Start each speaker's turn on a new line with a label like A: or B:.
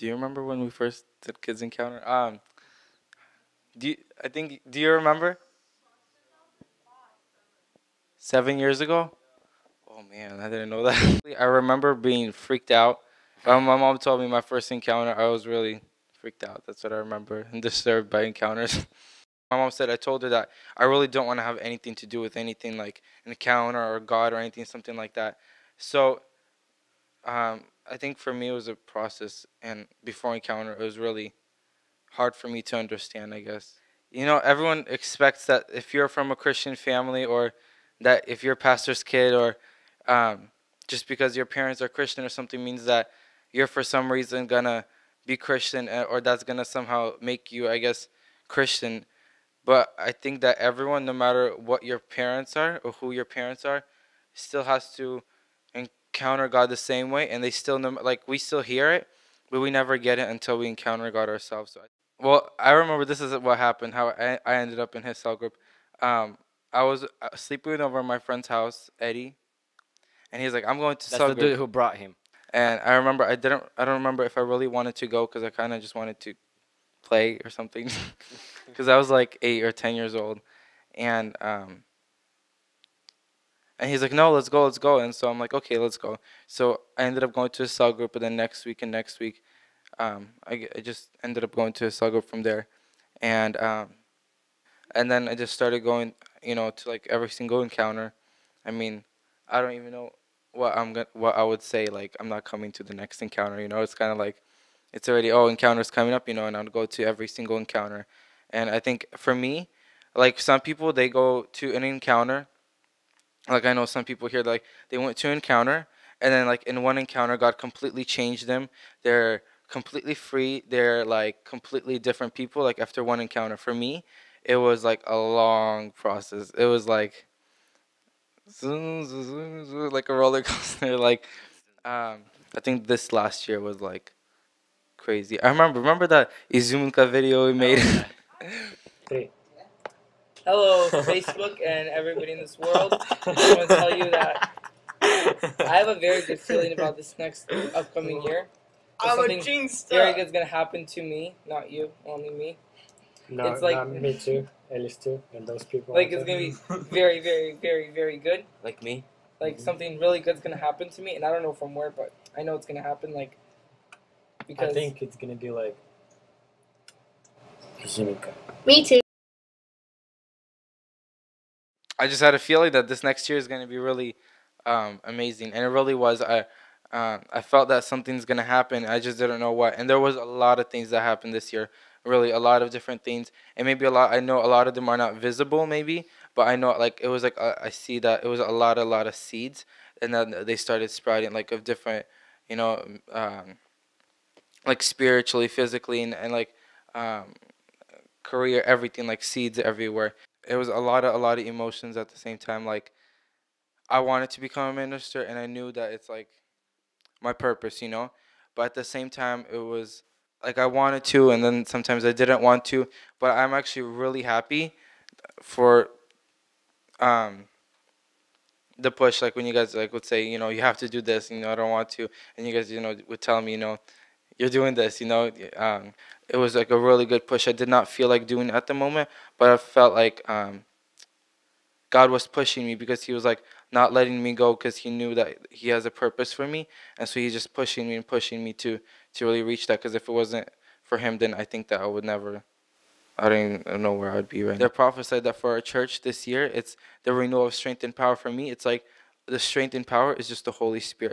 A: Do you remember when we first did Kids Encounter? Do you remember? 7 years ago? Oh man, I didn't know that. I remember being freaked out. My mom told me my first encounter, I was really freaked out. That's what I remember. And disturbed by encounters. My mom said I told her that I really don't want to have anything to do with anything like an encounter or God or anything, something like that. So I think for me it was a process, and before encounter, it was really hard for me to understand, I guess. You know, everyone expects that if you're from a Christian family, or that if you're a pastor's kid, or um, just because your parents are Christian or something, means that you're for some reason gonna be Christian, or that's gonna somehow make you, I guess, Christian. But I think that everyone, no matter what your parents are or who your parents are, still has to encounter God the same way, and they still know, like we still hear it, but we never get it until we encounter God ourselves. So, well, I remember this is what happened. How I ended up in his cell group. Um, I was sleeping over at my friend's house, Eddie, and he's like, "I'm going to
B: That's
A: cell
B: the
A: group."
B: dude who brought him.
A: And I remember I don't remember if I really wanted to go because I kind of just wanted to play or something, because I was like 8 or 10 years old, and and he's like, "No, let's go, let's go." And so I'm like, "Okay, let's go." So I ended up going to a cell group, and then next week, I just ended up going to a cell group from there, and then I just started going, to like every single encounter. I mean, I don't even know what I would say. Like, I'm not coming to the next encounter. It's kind of like it's already, oh, encounters coming up. And I'll go to every single encounter. And I think for me, like some people, they go to an encounter. Like I know some people here, like they went to an encounter, and then like in one encounter, God completely changed them. They're completely free. They're like completely different people. Like after one encounter, for me, it was like a long process. It was like zoom, zoom, zoom, zoom, like a roller coaster. Like I think this last year was like crazy. I remember that Izyuminka video we made.
C: Three.
D: Hello, Facebook and everybody in this world. I just want to tell you that I have a very good feeling about this next upcoming year. Something very good is going to happen to me, not you, only me.
C: No,
D: It's like-
C: not me too, Ellis too, and those people.
D: Like, it's going to be very, very, very, very good.
B: Like me?
D: Like, something really good is going to happen to me, and I don't know from where, but I know it's going to happen, like, because...
C: I think it's gonna be like Izyuminka.
E: Me too.
A: I just had a feeling that this next year is going to be really amazing, and it really was. I felt that something's going to happen. I just didn't know what. And there was a lot of things that happened this year, really a lot of different things, and maybe a lot. I know a lot of them are not visible, maybe, but I know like it was like I see that it was a lot of seeds, and then they started sprouting like of different, you know, like spiritually, physically, and like career, everything, like seeds everywhere. It was a lot of emotions at the same time. Like I wanted to become a minister, and I knew that it's like my purpose. But at the same time, it was like I wanted to, and then sometimes I didn't want to. But I'm actually really happy for the push. Like when you guys like would say, you have to do this. I don't want to, and you guys, would tell me, you're doing this. It was like a really good push. I did not feel like doing it at the moment, but I felt like God was pushing me, because he was like not letting me go, because he knew that he has a purpose for me, and so he's just pushing me and pushing me to really reach that. Because if it wasn't for him, then I think that I would never. I don't even know where I'd be right now. They prophesied that for our church this year, it's the renewal of strength and power. For me, it's like the strength and power is just the Holy Spirit.